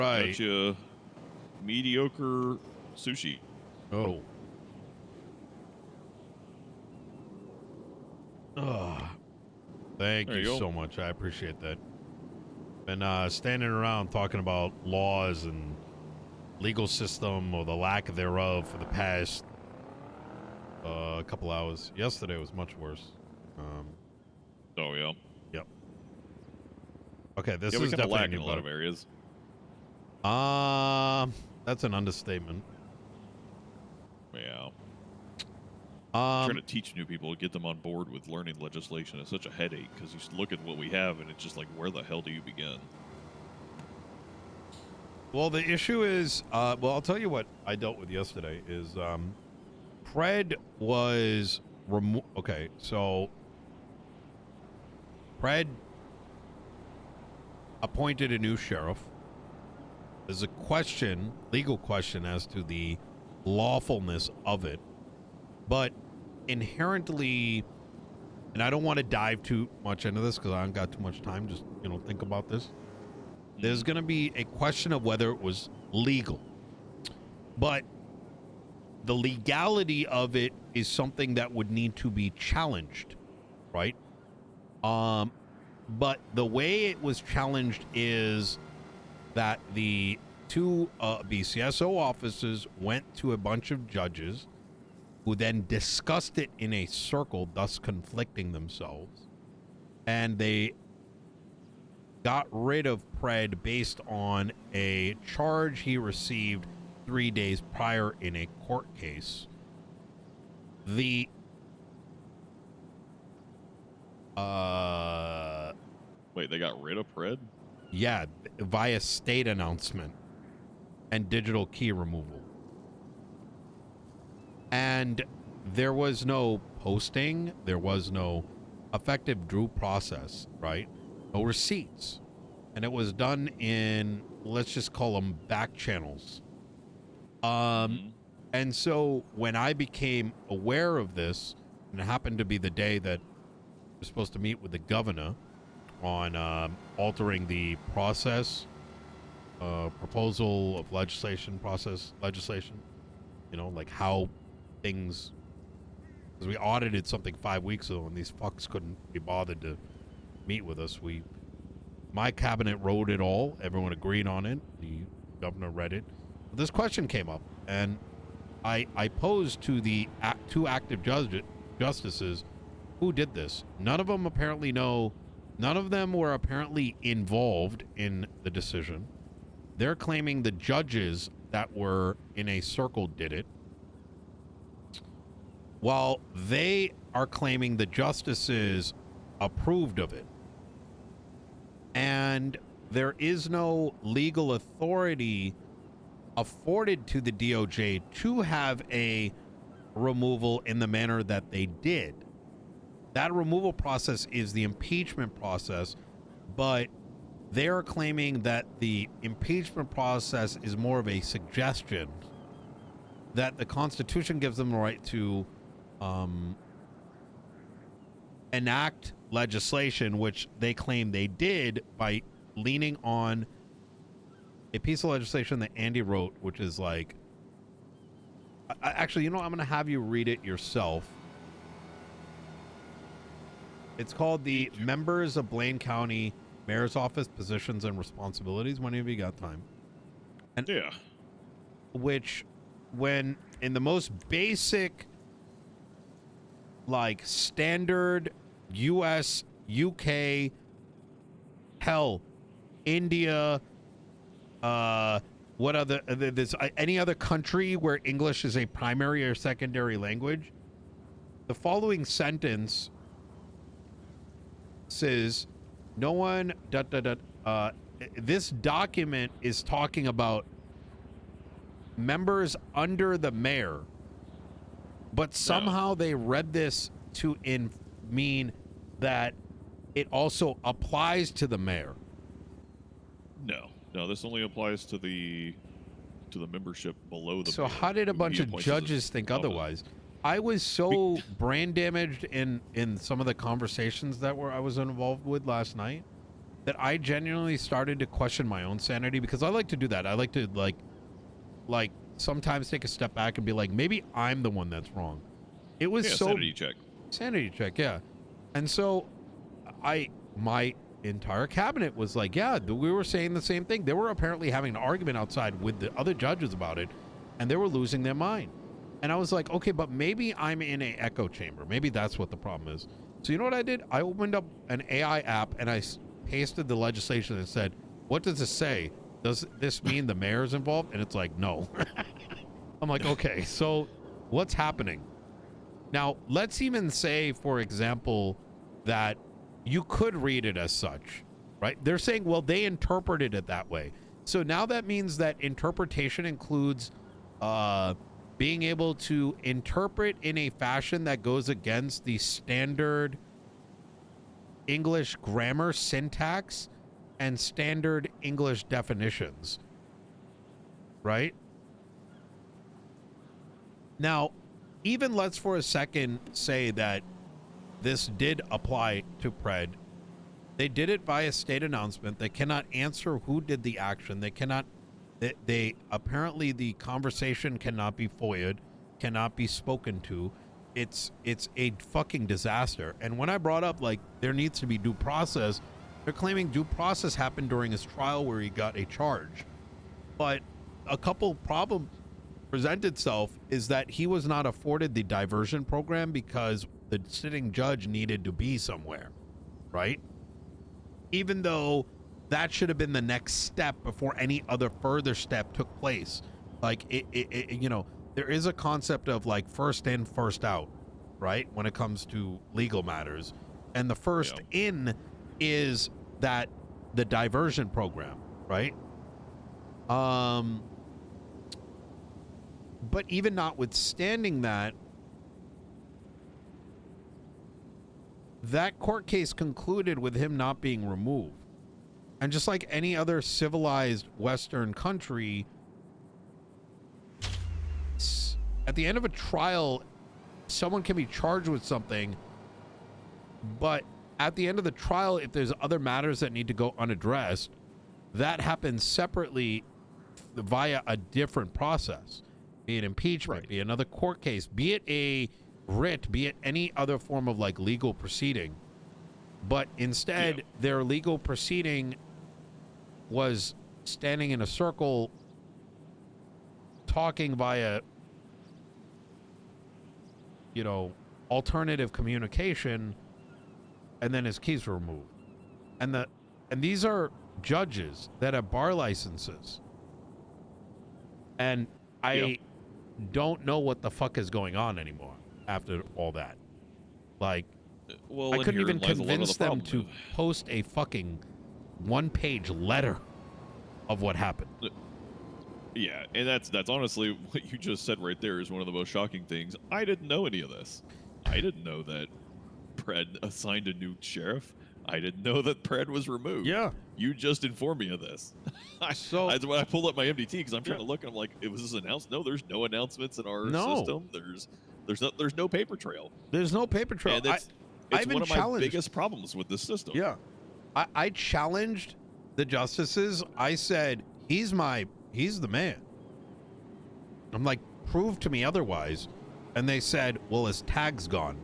Right. Got you mediocre sushi. Oh. Ugh. Thank There you you go. so much. I appreciate that. Been standing around talking about laws and legal system or the lack thereof for the past couple hours. Yesterday was much worse. Oh yeah. Yep. Okay, this Yeah, we is kind of lack definitely in a lot of areas. that's an understatement. Yeah. Trying Um, to teach new people, get them on board with learning legislation is such a headache because you look at what we have and it's just like, where the hell do you begin? well, the issue is, well, I'll tell you what I dealt with yesterday is, Pred was okay, so Pred appointed a new sheriff. There's a question, legal question, as to the lawfulness of it, but inherently, and I don't want to dive too much into this because I haven't got too much time. Just think about this. There's going to be a question of whether it was legal, but the legality of it is something that would need to be challenged, right? But the way it was challenged is that the two BCSO officers went to a bunch of judges who then discussed it in a circle, thus conflicting themselves. And they got rid of Pred based on a charge he received 3 days prior in a court case. The Wait, they got rid of Pred? yeah, via state announcement and digital key removal. And there was no posting, there was no effective due process, right? No receipts. And it was done in, let's just call them back channels. And so when I became aware of this, and it happened to be the day that we're supposed to meet with the governor on altering the process, proposal of legislation, like how things, because we audited something 5 weeks ago and these fucks couldn't be bothered to meet with us. My cabinet wrote it all. Everyone agreed on it. The governor read it. But this question came up, and I posed to the two active justices who did this. None of them apparently know. None of them were apparently involved in the decision. They're claiming the judges that were in a circle did it, while they are claiming the justices approved of it. And there is no legal authority afforded to the DOJ to have a removal in the manner that they did. That removal process is the impeachment process, but they're claiming that the impeachment process is more of a suggestion, that the Constitution gives them the right to enact legislation, which they claim they did by leaning on a piece of legislation that Andy wrote, which is like, actually, I'm going to have you read it yourself. It's called the Members of Blaine County Mayor's Office Positions and Responsibilities. When have you got time? And yeah. Which, when in the most basic, like standard US, UK, hell, India, what other, there's any other country where English is a primary or secondary language, the following sentence says, no one, this document is talking about members under the mayor, but somehow they read this to mean that it also applies to the mayor. No, this only applies to the membership below the So mayor, how did a bunch of judges think otherwise? I was so brain damaged in some of the conversations that I was involved with last night that I genuinely started to question my own sanity, because I like to do that. I like to like sometimes take a step back and be like, maybe I'm the one that's wrong. It was Yeah, so sanity check. yeah. And so my entire cabinet was like, yeah, we were saying the same thing. They were apparently having an argument outside with the other judges about it, and they were losing their mind. And I was like, okay, but maybe I'm in an echo chamber. Maybe that's what the problem is. So you know what I did? I opened up an AI app and I pasted the legislation and said, what does this say? Does this mean the mayor's involved? And it's like, no. I'm like, okay, so what's happening? Now, let's even say, for example, that you could read it as such, right? They're saying, well, they interpreted it that way. So now that means that interpretation includes being able to interpret in a fashion that goes against the standard English grammar syntax and standard English definitions, right? Now, even let's for a second say that this did apply to Pred. They did it via state announcement. They cannot answer who did the action. They cannot, they apparently the conversation cannot be FOIA'd, cannot be spoken to. It's a fucking disaster. And when I brought up, like, there needs to be due process, they're claiming due process happened during his trial where he got a charge. But a couple problems present itself is that he was not afforded the diversion program because the sitting judge needed to be somewhere, right? Even though that should have been the next step before any other further step took place. Like, you know, there is a concept of like first in, first out, right? When it comes to legal matters. And the first in is that the diversion program, right? But even notwithstanding that, that court case concluded with him not being removed. And just like any other civilized Western country, at the end of a trial, someone can be charged with something, but at the end of the trial, if there's other matters that need to go unaddressed, that happens separately via a different process. Be it impeachment, be it another court case, be it a writ, be it any other form of like legal proceeding. But instead, their legal proceeding was standing in a circle talking via, you know, alternative communication, and then his keys were removed. And these are judges that have bar licenses. And I don't know what the fuck is going on anymore after all that. Like, well, I couldn't even convince them to post a fucking one-page letter of what happened. Yeah, and that's honestly what you just said right there is one of the most shocking things. I didn't know any of this. I didn't know that Pred assigned a new sheriff. I didn't know that Pred was removed. Yeah. You just informed me of this. So when I pulled up my MDT because I'm trying to look, and I'm like, it was this announced? No, there's no announcements in our system. There's no paper trail. There's no paper trail. And it's one of my biggest problems with this system. Yeah. I challenged the justices. I said, he's the man. I'm like, prove to me otherwise. And they said, well, his tag's gone.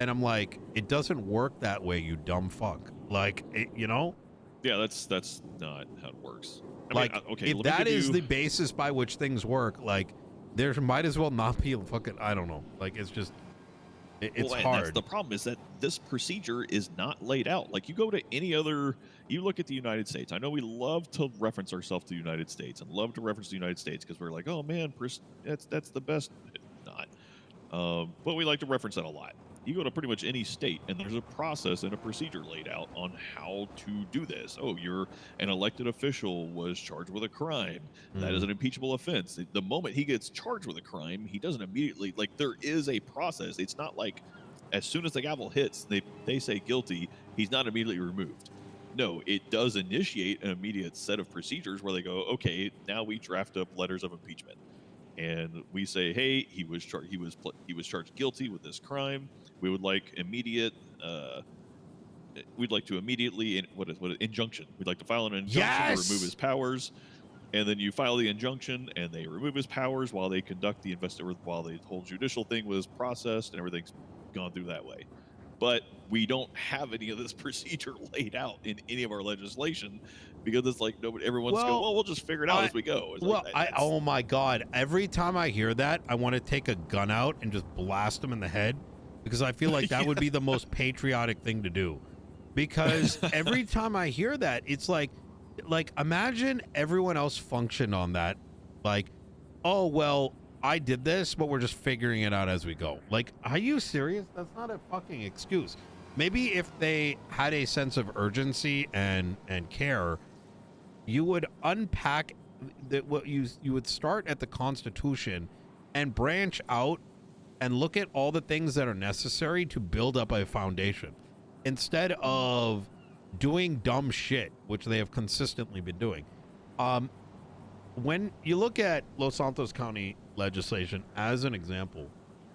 And I'm like, it doesn't work that way, you dumb fuck. Like, you know? Yeah, that's not how it works. I like, mean, okay, if that is the basis by which things work, like, there might as well not be a fucking, I don't know. Like, it's just, it's hard. That's the problem, is that this procedure is not laid out. Like, you go to any other, you look at the United States. I know we love to reference ourselves to the United States and love to reference the United States because we're like, oh man, that's the best. Not. But we like to reference that a lot. You go to pretty much any state, and there's a process and a procedure laid out on how to do this. Oh, you're an elected official was charged with a crime. That is an impeachable offense. The moment he gets charged with a crime, he doesn't immediately, like, there is a process. It's not like as soon as the gavel hits, they say guilty, he's not immediately removed. No, it does initiate an immediate set of procedures where they go, okay, now we draft up letters of impeachment. And we say, hey, he was charged guilty with this crime. We would like immediate we'd like to immediately what is injunction. We'd like to file an injunction to Yes! remove his powers, and then you file the injunction, and they remove his powers while they conduct the while the whole judicial thing was processed and everything's gone through that way. But we don't have any of this procedure laid out in any of our legislation because it's like nobody, everyone's going, well, we'll just figure it out as we go. It's oh my God, every time I hear that, I want to take a gun out and just blast them in the head, because I feel like that would be the most patriotic thing to do. Because every time I hear that, it's like imagine everyone else functioned on that. Like, oh, well, I did this, but we're just figuring it out as we go. Like, are you serious? That's not a fucking excuse. Maybe if they had a sense of urgency and care, you would unpack what you would start at the Constitution and branch out and look at all the things that are necessary to build up a foundation, instead of doing dumb shit, which they have consistently been doing. When you look at Los Santos County legislation as an example,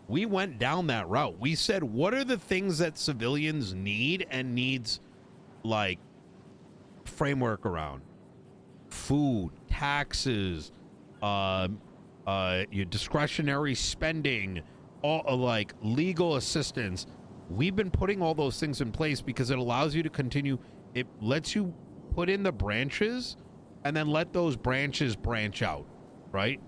we went down that route. We said, what are the things that civilians need and needs, like, framework around? Food, taxes, your discretionary spending, all like legal assistance. We've been putting all those things in place because it allows you to continue. It lets you put in the branches and then let those branches branch out, right?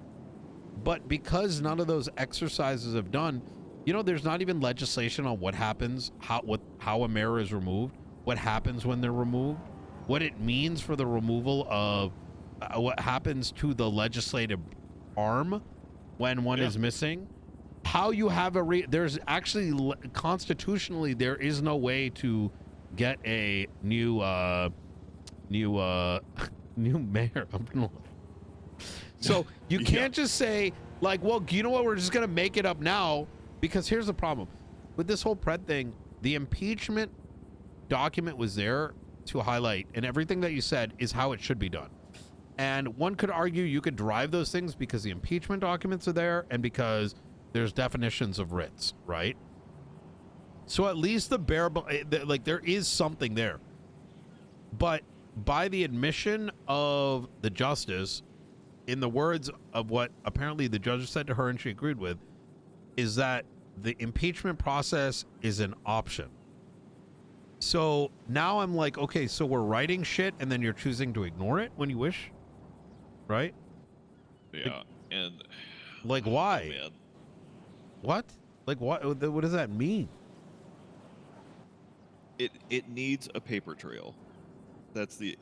But because none of those exercises have done, there's not even legislation on what happens, how a mayor is removed, what happens when they're removed, what it means for the removal of what happens to the legislative arm when one is missing. How you have there's actually constitutionally there is no way to get a new mayor. So you can't just say like, well, you know what, we're just gonna make it up now, because here's the problem with this whole Pred thing. The impeachment document was there to highlight, and everything that you said is how it should be done. And one could argue you could derive those things because the impeachment documents are there and because there's definitions of writs, right? So at least the like there is something there. But by the admission of the justice, in the words of what apparently the judge said to her and she agreed with, is that the impeachment process is an option. So now I'm like, okay, so we're writing shit and then you're choosing to ignore it when you wish, right? Yeah, and like why? Man. What? Like what does that mean? It needs a paper trail.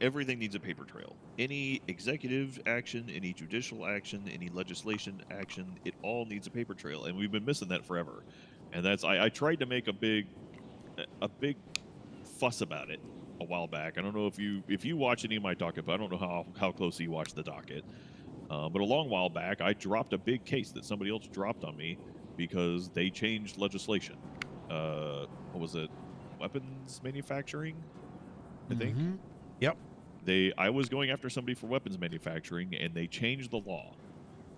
Everything needs a paper trail. Any executive action, any judicial action, any legislation action, it all needs a paper trail, and we've been missing that forever. And that's I tried to make a big fuss about it a while back. I don't know if you watch any of my docket, but I don't know how closely you watch the docket. But a long while back, I dropped a big case that somebody else dropped on me because they changed legislation. What was it? Weapons manufacturing, I think. Yep. I was going after somebody for weapons manufacturing, and they changed the law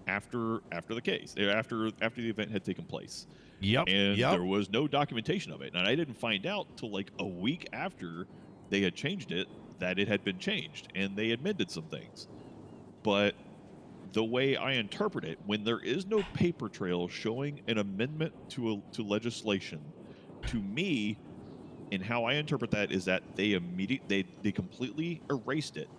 after the case, after the event had taken place. Yep. And there was no documentation of it, and I didn't find out till like a week after they had changed it that it had been changed, and they amended some things. But the way I interpret it, when there is no paper trail showing an amendment to legislation, to me, and how I interpret that is that they completely erased it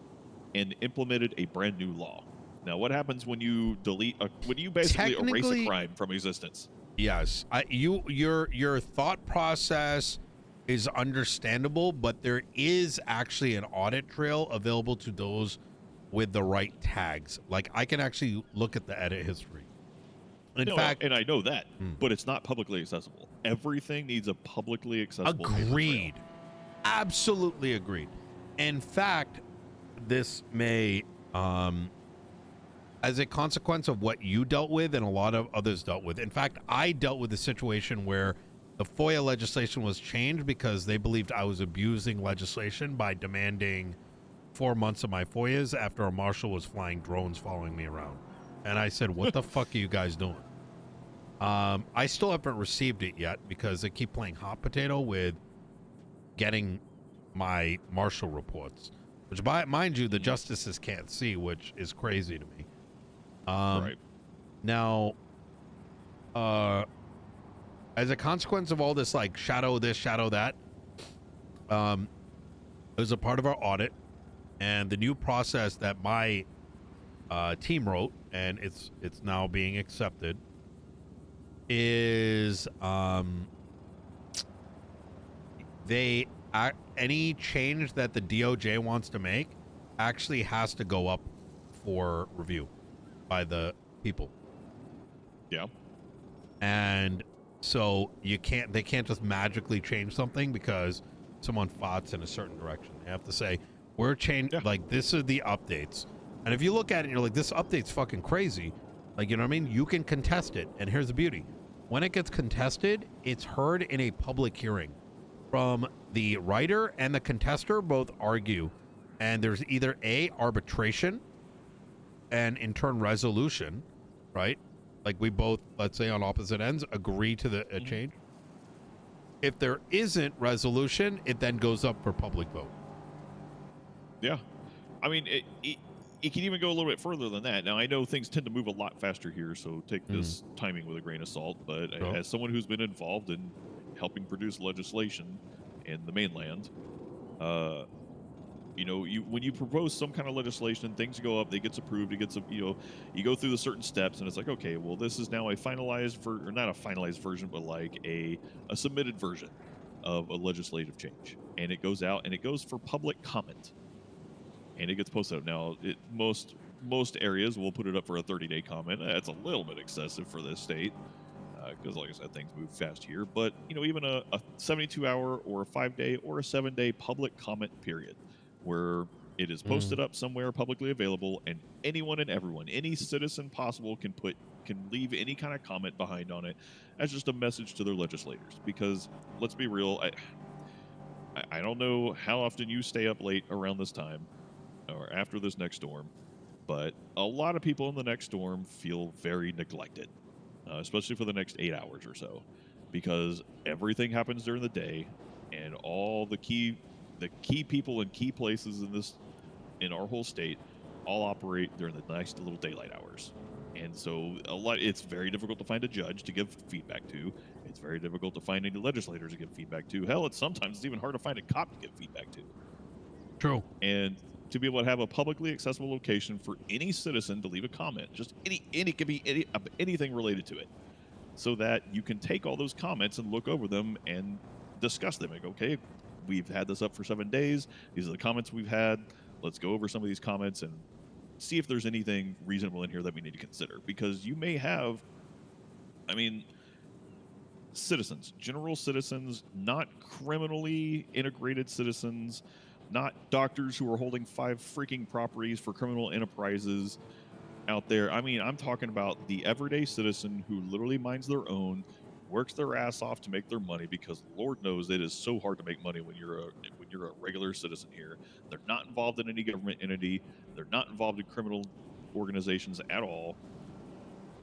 and implemented a brand new law. Now, what happens when you when you basically erase a crime from existence? Yes, your thought process is understandable, but there is actually an audit trail available to those with the right tags. Like, I can actually look at the edit history. In fact, and I know that, but it's not publicly accessible. Everything needs a publicly accessible. Agreed. Absolutely agreed. In fact, this may, as a consequence of what you dealt with and a lot of others dealt with. In fact, I dealt with a situation where the FOIA legislation was changed because they believed I was abusing legislation by demanding 4 months of my FOIAs after a marshal was flying drones following me around. And I said, what the fuck are you guys doing? I still haven't received it yet because they keep playing hot potato with getting my Marshall reports, which, mind you, the justices can't see, which is crazy to me. Right. Now, as a consequence of all this, like shadow this, shadow that, it was a part of our audit, and the new process that my team wrote, and it's now being accepted, is any change that the DOJ wants to make actually has to go up for review by the people. Yeah. And so they can't just magically change something because someone thoughts in a certain direction. They have to say, we're changing, like, this are the updates. And if you look at it and you're like, this update's fucking crazy, like, you know what I mean? You can contest it. And here's the beauty. When it gets contested, it's heard in a public hearing. From the writer and the contester both argue. And there's either A, arbitration, and in turn resolution, right? Like, we both, let's say on opposite ends, agree to the change. If there isn't resolution, it then goes up for public vote. Yeah. I mean, it can even go a little bit further than that. Now, I know things tend to move a lot faster here, so take this timing with a grain of salt. But as someone who's been involved in helping produce legislation in the mainland, you know, when you propose some kind of legislation, things go up, it gets approved, it gets, you go through the certain steps, and it's like, okay, well, this is now a finalized or not a finalized version, but like a submitted version of a legislative change, and it goes out and it goes for public comment, and it gets posted up. Now, most areas will put it up for a 30-day comment. That's a little bit excessive for this state, because like I said, things move fast here. But even a 72-hour or a 5-day or a 7-day public comment period, where it is posted up somewhere publicly available, and anyone and everyone, any citizen possible, can leave any kind of comment behind on it as just a message to their legislators. Because let's be real, I don't know how often you stay up late around this time or after this next storm, but a lot of people in the next storm feel very neglected, especially for the next 8 hours or so, because everything happens during the day, and all the key people in key places in our whole state all operate during the nice little daylight hours. And so it's very difficult to find a judge to give feedback to. It's very difficult to find any legislators to give feedback to. Hell, sometimes it's even hard to find a cop to give feedback to. True. And to be able to have a publicly accessible location for any citizen to leave a comment, just any could be anything related to it, so that you can take all those comments and look over them and discuss them. Like, okay, we've had this up for 7 days. These are the comments we've had. Let's go over some of these comments and see if there's anything reasonable in here that we need to consider. Because you may have, citizens, general citizens, not criminally integrated citizens, not doctors who are holding 5 freaking properties for criminal enterprises out there. I'm talking about the everyday citizen who literally minds their own, works their ass off to make their money, because Lord knows it is so hard to make money when you're a regular citizen here. They're not involved in any government entity. They're not involved in criminal organizations at all,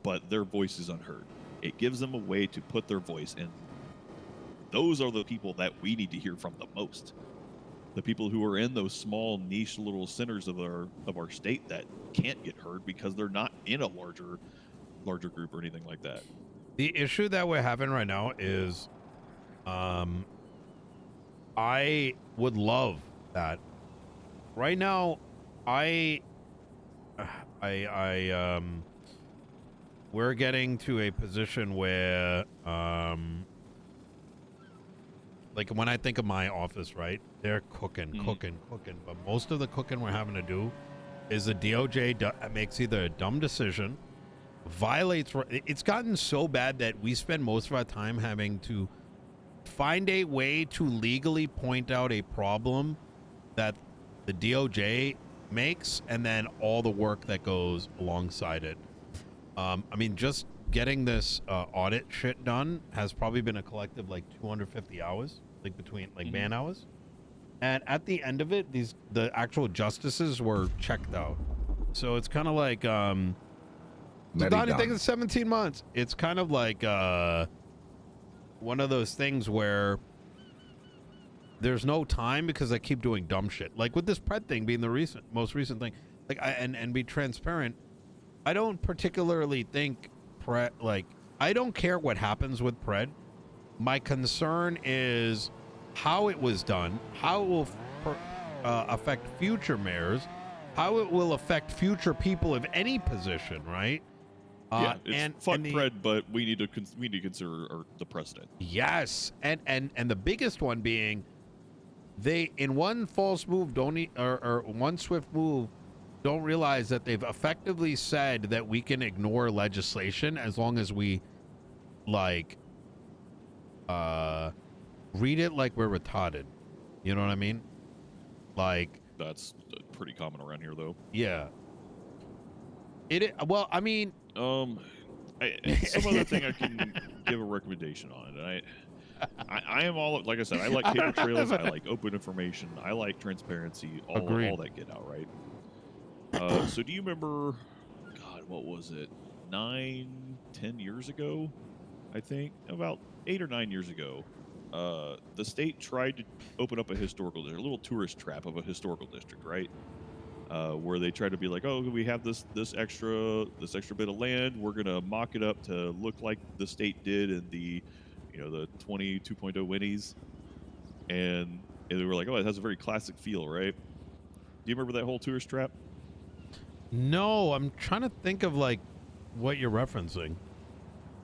but their voice is unheard. It gives them a way to put their voice in. Those are the people that we need to hear from the most. The people who are in those small niche little centers of our state that can't get heard because they're not in a larger group or anything like that. The issue that we're having right now is, I would love that. Right now, we're getting to a position where, like, when I think of my office, right, they're cooking, but most of the cooking we're having to do is the DOJ makes either a dumb decision, violates. It's gotten so bad that we spend most of our time having to find a way to legally point out a problem that the DOJ makes, and then all the work that goes alongside it. Just getting this audit shit done has probably been a collective like 250 hours, like between man hours. And at the end of it, the actual justices were checked out. So it's kind of like the Donnie thing is 17 months. It's kind of like one of those things where there's no time because I keep doing dumb shit. Like with this Pred thing being the most recent thing. Like and be transparent. I don't particularly think Pred, like, I don't care what happens with Pred. My concern is how it was done, how it will affect future mayors, how it will affect future people of any position, right? It's Pred, but we need to consider the precedent. Yes, and the biggest one being, they in one false move or one swift move don't realize that they've effectively said that we can ignore legislation as long as we like read it like we're retarded. You know what I mean? Like, that's pretty common around here, though. Yeah. Well, I mean, some other thing I can give a recommendation on, and I am all, like I said, I like paper trails, I like open information, I like transparency, all that get out, right? So do you remember, God, what was it, 9-10 years ago, I think, about 8 or 9 years ago, the state tried to open up a little tourist trap of a historical district, right? Where they try to be like, oh, we have this extra bit of land, we're gonna mock it up to look like the state did in the 20 2.0 Winnies, and they were like, oh, it has a very classic feel, right? Do you remember that whole tourist trap? No, I'm trying to think of like what you're referencing.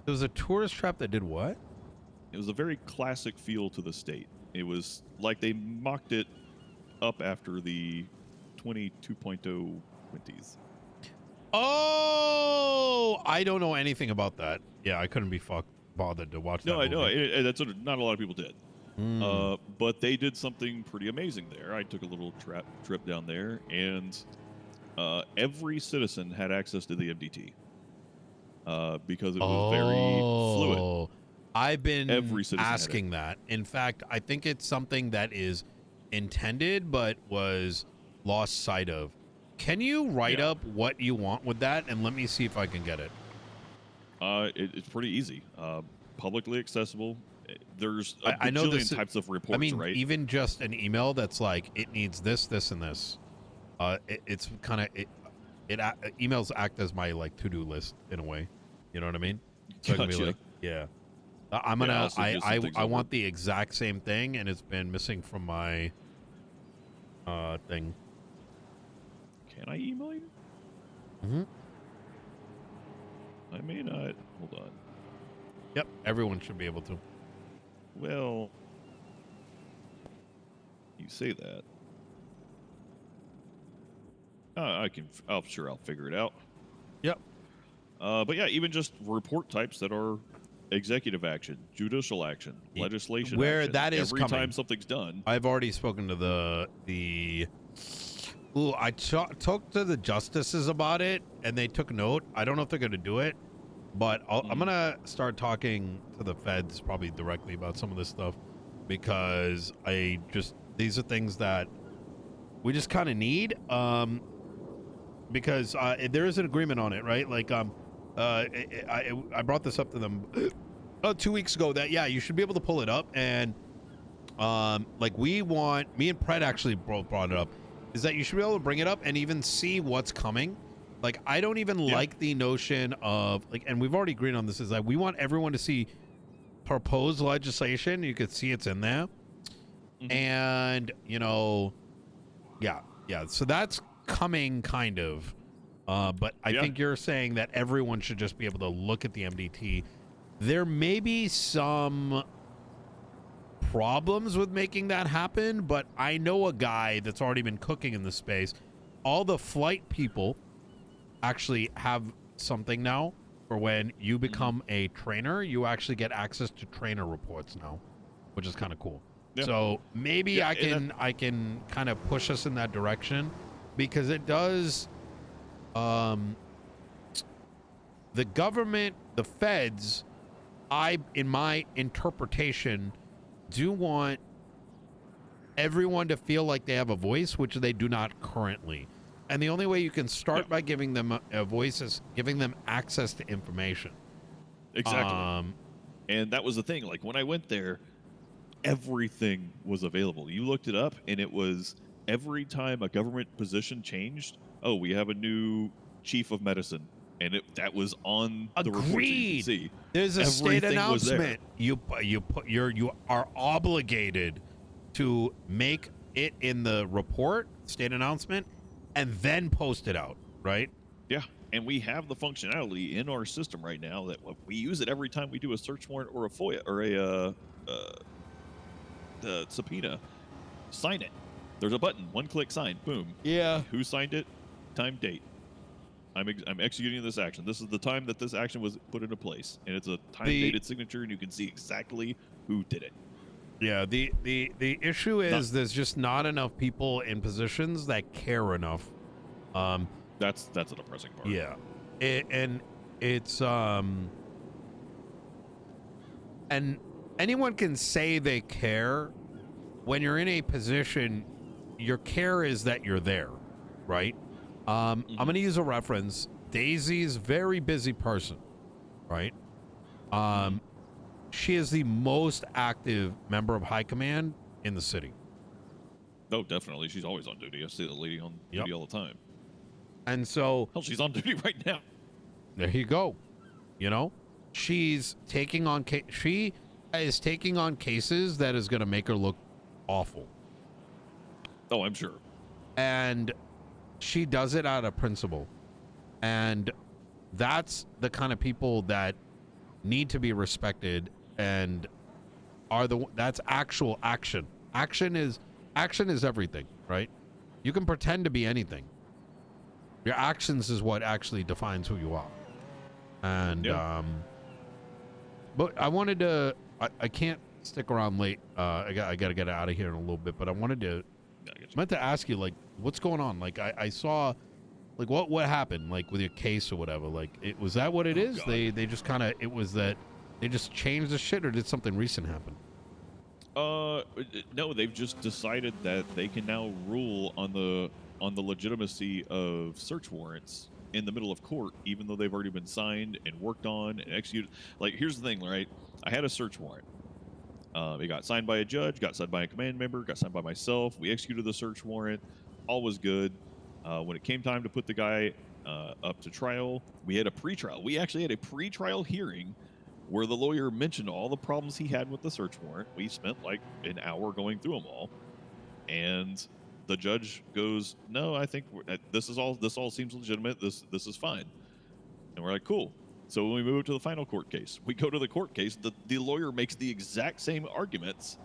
There was a tourist trap that did what? It was a very classic feel to the state. It was like they mocked it up after the 20 2.0 Winnies. Oh, I don't know anything about that. Yeah, I couldn't be bothered to watch that. No, I know. That's not a lot of people did. But they did something pretty amazing there. I took a little trip down there, and every citizen had access to the MDT because it was very fluid. I've been asking that. In fact, I think it's something that is intended but was lost sight of. Can you write up what you want with that, and let me see if I can get it? It's pretty easy. Publicly accessible. There's I know types of reports, right? Even just an email that's like, it needs this, this, and this. It's kind of emails act as my like to-do list in a way. You know what I mean? So I can be like, yeah. I'm gonna. I want the exact same thing, and it's been missing from my thing. Can I email you? Mm-hmm. I may not. Hold on. Yep, everyone should be able to. Well, you say that. I'll figure it out. Yep. But yeah, even just report types that are executive action, judicial action, legislation where action. That is every coming. Time something's done. I've already spoken to the I talked to the justices about it, and they took note. I don't know if they're going to do it, but I'm going to start talking to the feds probably directly about some of this stuff, because these are things that we just kind of need, because there is an agreement on it, right? Like, I brought this up to them 2 weeks ago that, yeah, you should be able to pull it up, and like me and Pred actually brought it up, is that you should be able to bring it up and even see what's coming. Like, I don't even like the notion of, like, and we've already agreed on this, is that we want everyone to see proposed legislation. You could see it's in there. And, yeah. So that's coming, kind of. But I think you're saying that everyone should just be able to look at the MDT. There may be some problems with making that happen, but I know a guy that's already been cooking in the space. All the flight people actually have something now for when you become a trainer. You actually get access to trainer reports now, which is kind of cool. So maybe I can kind of push us in that direction, because it does. The government, the feds, in my interpretation, do want everyone to feel like they have a voice, which they do not currently. And the only way you can start by giving them a voice is giving them access to information. Exactly. And that was the thing. Like, when I went there, everything was available. You looked it up, and it was every time a government position changed. Oh, we have a new chief of medicine, and that was on the report, so you could see. There's a state Everything was there. announcement. You are obligated to make it in the report, state announcement, and then post it out, right? Yeah, and we have the functionality in our system right now that we use it every time we do a search warrant or a FOIA or the subpoena. Sign it. There's a button. One click sign. Boom. Yeah. Who signed it? Time, date. I'm executing this action. This is the time that this action was put into place, and it's a time-dated signature, and you can see exactly who did it. Yeah. The issue is there's just not enough people in positions that care enough. That's a depressing part. Yeah. And it's and anyone can say they care. When you're in a position, your care is that you're there, right? I'm going to use a reference. Daisy's very busy person, right? She is the most active member of high command in the city. Oh, definitely. She's always on duty. I see the lady on duty all the time. And so... Hell, she's on duty right now. There you go. You know? She's taking on... She is taking on cases that is going to make her look awful. Oh, I'm sure. And she does it out of principle. And that's the kind of people that need to be respected and that's actual action. Action is everything, right? You can pretend to be anything. Your actions is what actually defines who you are. And but I wanted to I can't stick around late. I got to get out of here in a little bit, but I wanted to meant to ask you, like, what's going on? Like, I saw, like, what happened, like, with your case or whatever? Like, was that what it is? God. They just kind of, it was that they just changed the shit, or did something recent happen? No, they've just decided that they can now rule on the legitimacy of search warrants in the middle of court, even though they've already been signed and worked on and executed. Like, here's the thing, right? I had a search warrant. It got signed by a judge, got signed by a command member, got signed by myself. We executed the search warrant. All was good. When it came time to put the guy up to trial, we had a pretrial. We actually had a pretrial hearing where the lawyer mentioned all the problems he had with the search warrant. We spent like an hour going through them all. And the judge goes, no, I think this all seems legitimate. This is fine. And we're like, cool. So when we move to the final court case, we go to the court case. The lawyer makes the exact same arguments,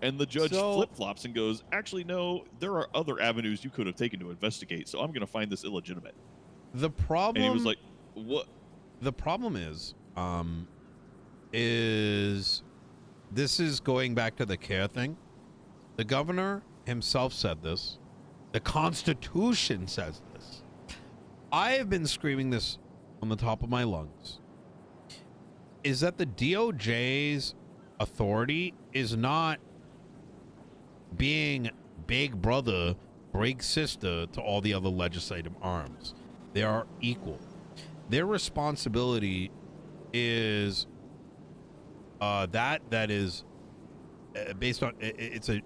and the judge flip-flops and goes, actually, no, there are other avenues you could have taken to investigate, so I'm going to find this illegitimate. The problem... And he was like, what? The problem is this is going back to the care thing. The governor himself said this. The Constitution says this. I have been screaming this on the top of my lungs, is that the DOJ's authority is not being big brother, big sister to all the other legislative arms. They are equal. Their responsibility is that is based on it's a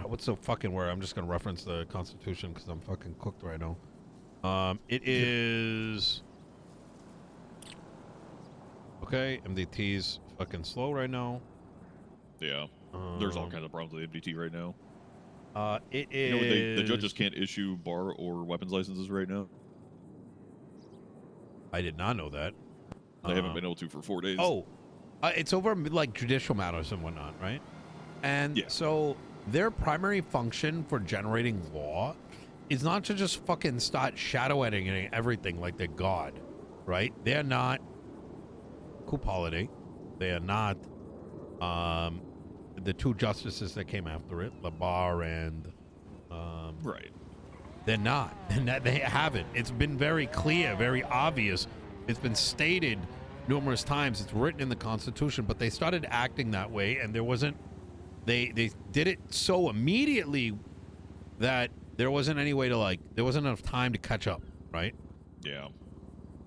what's the fucking word? I'm just gonna reference the Constitution because I'm fucking cooked right now. It is okay. MDT's fucking slow right now. Yeah, there's all kinds of problems with MDT right now. It is. You know, the judges can't issue bar or weapons licenses right now. I did not know that. They haven't been able to for 4 days. Oh, it's over like judicial matters and whatnot, right? And so their primary function for generating law is not to just fucking start shadow editing everything like they're God, right? They're not Coop Holiday. They are not the two justices that came after it, Labar and right. They're not. They haven't. It's been very clear, very obvious. It's been stated numerous times. It's written in the Constitution, but they started acting that way, and there wasn't. They did it so immediately that there wasn't any way to there wasn't enough time to catch up, right? Yeah.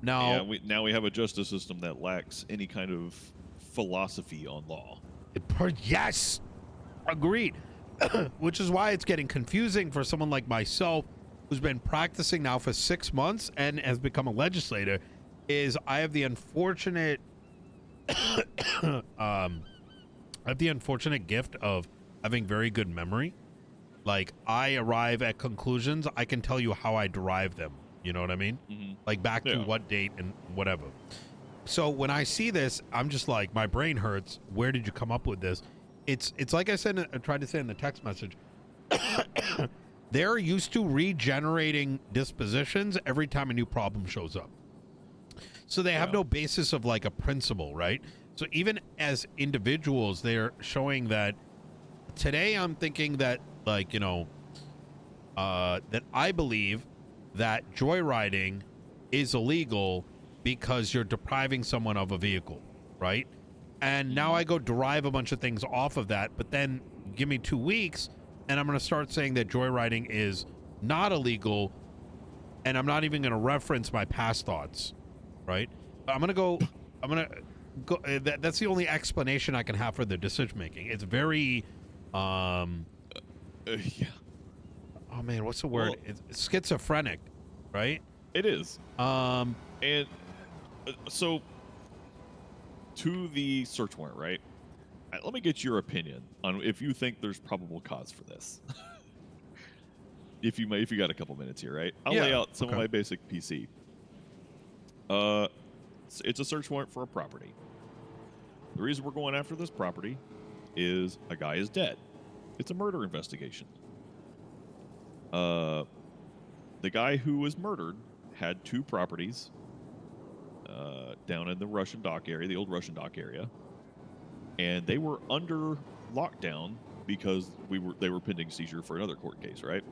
Now we have a justice system that lacks any kind of philosophy on law. Yes, agreed. Which is why it's getting confusing for someone like myself, who's been practicing now for 6 months and has become a legislator. Is I have the unfortunate, I have the unfortunate gift of having very good memory. Like, I arrive at conclusions, I can tell you how I derive them. You know what I mean? Mm-hmm. Like back to what date and whatever. So when I see this, I'm just like, my brain hurts. Where did you come up with this? It's like I said, I tried to say in the text message. They're used to regenerating dispositions every time a new problem shows up. So they have no basis of like a principle, right? So even as individuals, they're showing that today I'm thinking that, like, you know, that I believe that joyriding is illegal because you're depriving someone of a vehicle, right? And now I go derive a bunch of things off of that, but then give me 2 weeks and I'm going to start saying that joyriding is not illegal, and I'm not even going to reference my past thoughts, right? I'm going to go, that's the only explanation I can have for the decision making. It's very, Yeah. oh man, what's the word? Well, It's schizophrenic, right? It is. And so, to the search warrant, right? Let me get your opinion on if you think there's probable cause for this. if you got a couple minutes here, right? I'll lay out some of my basic PC. It's a search warrant for a property. The reason we're going after this property is a guy is dead. It's a murder investigation. The guy who was murdered had 2 properties down in the Russian dock area, the old Russian dock area, and they were under lockdown because they were pending seizure for another court case, right?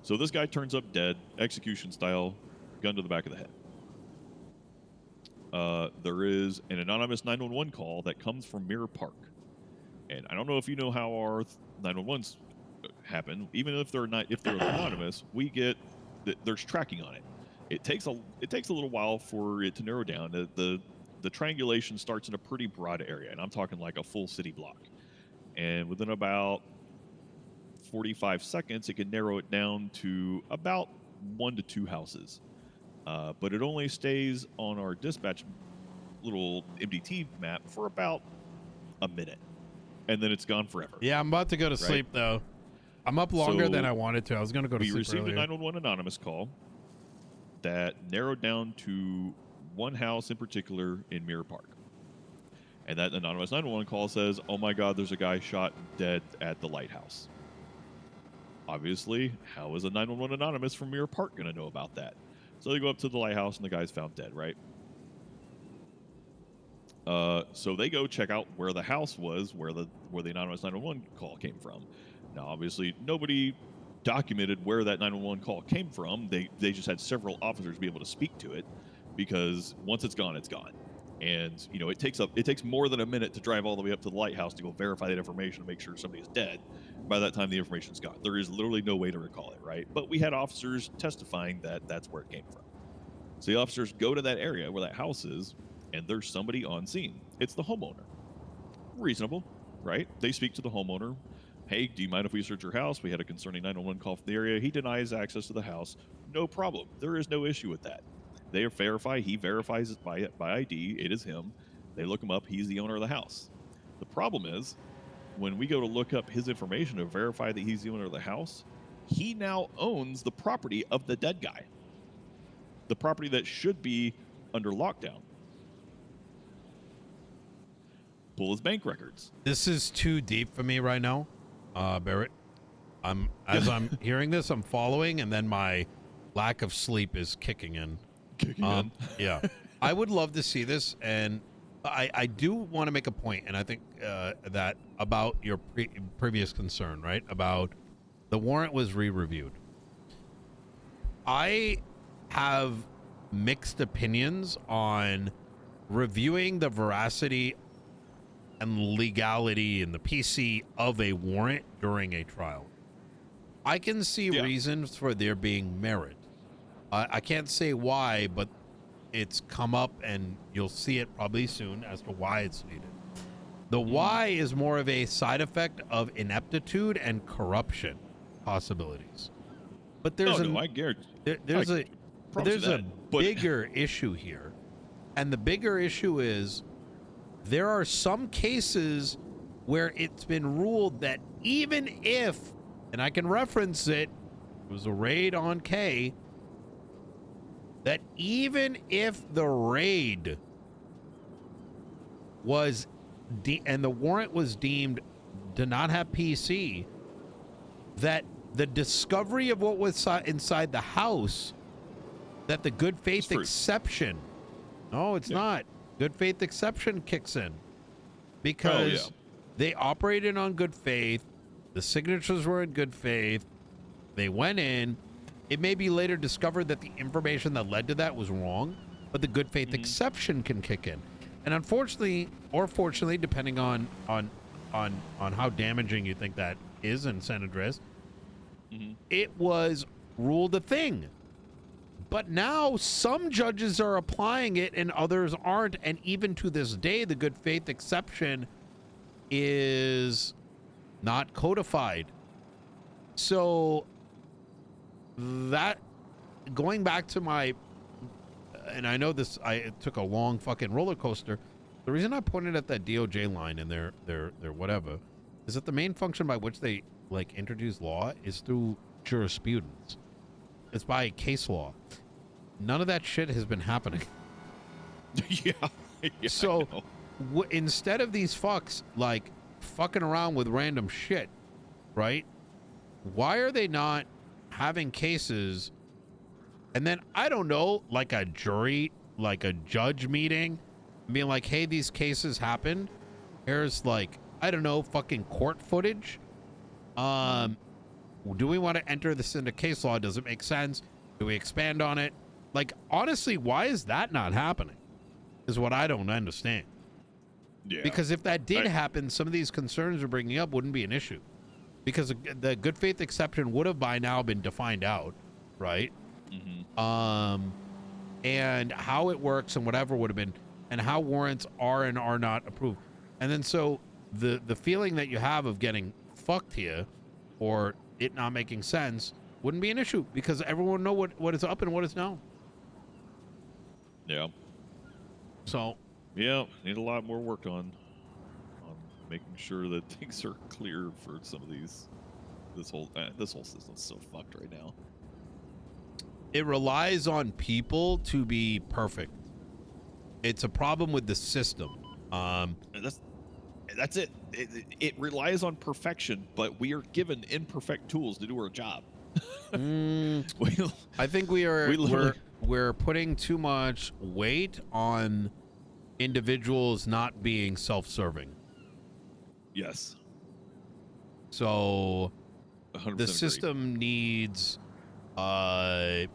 So this guy turns up dead, execution style, gun to the back of the head. There is an anonymous 911 call that comes from Mirror Park, and I don't know if you know how our 911s happen. Even if they're anonymous, we get there's tracking on it. It takes a little while for it to narrow down. The triangulation starts in a pretty broad area, and I'm talking like a full city block. And within about 45 seconds, it can narrow it down to about 1 to 2 houses. But it only stays on our dispatch little MDT map for about a minute, and then it's gone forever. Yeah, I'm about to go to sleep, though. I'm up longer than I wanted to. I was going to go to sleep We received earlier. a 911 anonymous call that narrowed down to one house in particular in Mirror Park. And that anonymous 911 call says, oh my God, there's a guy shot dead at the lighthouse. Obviously, how is a 911 anonymous from Mirror Park going to know about that? So they go up to the lighthouse and the guy's found dead, right? So they go check out where the house was, where the anonymous 911 call came from. Now, obviously, nobody documented where that 911 call came from. They just had several officers be able to speak to it, because once it's gone, it's gone. And you know, it takes more than a minute to drive all the way up to the lighthouse to go verify that information to make sure somebody is dead. By that time, the information's gone. There is literally no way to recall it, right? But we had officers testifying that that's where it came from. So the officers go to that area where that house is, and there's somebody on scene. It's the homeowner. Reasonable, right? They speak to the homeowner. Hey, do you mind if we search your house? We had a concerning 911 call from the area. He denies access to the house. No problem. There is no issue with that. They verify. He verifies it by ID. It is him. They look him up. He's the owner of the house. The problem is, when we go to look up his information to verify that he's the owner of the house, he now owns the property of the dead guy. The property that should be under lockdown. Pull his bank records. This is too deep for me right now, Barret. As I'm hearing this, I'm following, and then my lack of sleep is kicking in. Yeah. I would love to see this, and I do want to make a point, and I think that about your previous concern, right? About the warrant was re-reviewed. I have mixed opinions on reviewing the veracity and legality and the PC of a warrant during a trial. I can see reasons for there being merit. I can't say why, but it's come up, and you'll see it probably soon as to why it's needed. The why is more of a side effect of ineptitude and corruption possibilities. But there's I guarantee. there's a But bigger issue here, and the bigger issue is there are some cases where it's been ruled that even if, and I can reference it, it was a raid on K, that even if the raid was and the warrant was deemed to not have PC, that the discovery of what was inside the house, that the good faith exception, no, it's not. Good faith exception kicks in because they operated on good faith. The signatures were in good faith. They went in. It may be later discovered that the information that led to that was wrong, but the good faith exception can kick in. And unfortunately, or fortunately, depending on how damaging you think that is in San Andreas, it was ruled a thing. But now some judges are applying it and others aren't, and even to this day, the good faith exception is not codified. So that, going back to my, and I know this, it took a long fucking roller coaster. The reason I pointed at that DOJ line and their whatever is that the main function by which they like introduce law is through jurisprudence. It's by case law. None of that shit has been happening. yeah. So instead of these fucks like fucking around with random shit, right? Why are they not having cases? And then, I don't know, like a jury, like a judge meeting, being like, hey, these cases happened. Here's like, I don't know, fucking court footage. Do we want to enter this into case law? Does it make sense? Do we expand on it? Like, honestly, why is that not happening? Is what I don't understand. Yeah. Because if that did happen, some of these concerns you're bringing up wouldn't be an issue. Because the good faith exception would have by now been defined out, right? And how it works and whatever would have been, and how warrants are and are not approved. And then so the feeling that you have of getting fucked here or it not making sense wouldn't be an issue because everyone know what is up and what is down. Yeah. So need a lot more work on making sure that things are clear for some of these. This whole system's so fucked right now. It relies on people to be perfect. It's a problem with the system. That's it. It relies on perfection, but we are given imperfect tools to do our job. I think we're putting too much weight on individuals not being self-serving. Yes. So the 100% system needs a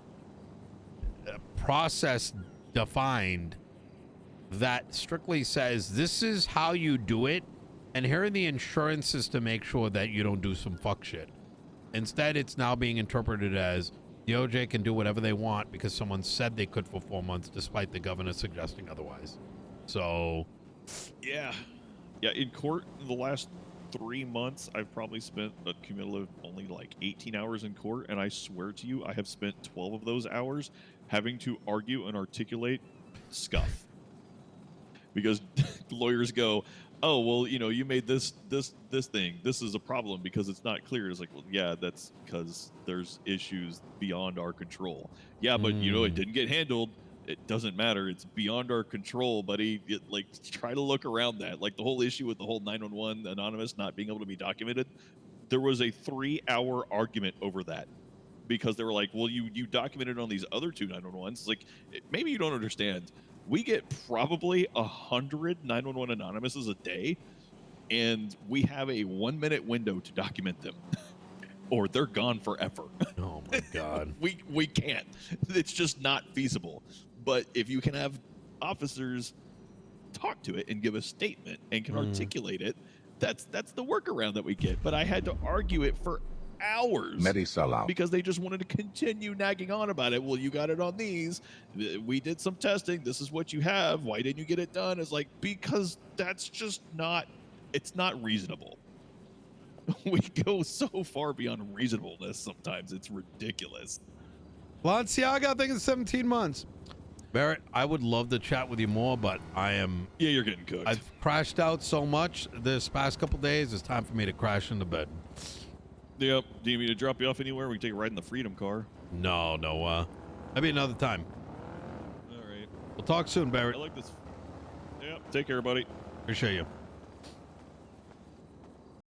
process defined that strictly says this is how you do it, and here are the insurances to make sure that you don't do some fuck shit. Instead, it's now being interpreted as DOJ can do whatever they want because someone said they could for 4 months despite the governor suggesting otherwise. So yeah, in court the last 3 months I've probably spent a cumulative only like 18 hours in court, and I swear to you I have spent 12 of those hours having to argue and articulate scuff. Because lawyers go, oh, well, you made this thing. This is a problem because it's not clear. It's like, well, yeah, that's because there's issues beyond our control. Yeah, but, it didn't get handled. It doesn't matter. It's beyond our control, buddy. Try to look around that. Like the whole issue with the whole 911 anonymous not being able to be documented. There was a 3-hour argument over that because they were like, well, you documented on these other 2 911s. It's like, maybe you don't understand. We get probably 100 911 anonymouses a day, and we have a 1-minute window to document them, or they're gone forever. Oh my God. we can't. It's just not feasible. But if you can have officers talk to it and give a statement and can articulate it, that's the workaround that we get. But I had to argue it for hours Medi sellout. because they just wanted to continue nagging on about it. Well, you got it on these. We did some testing. This is what you have. Why didn't you get it done? It's like, because that's just not, it's not reasonable. We go so far beyond reasonableness sometimes. It's ridiculous. Balenciaga, I think it's 17 months. Barrett, I would love to chat with you more, but I am... Yeah, you're getting cooked. I've crashed out so much this past couple days. It's time for me to crash into bed. Yep. Do you need me to drop you off anywhere? We can take a ride in the Freedom car. No. Maybe another time. All right. We'll talk soon, Barrett. I like this. Yep. Take care, buddy. Appreciate you.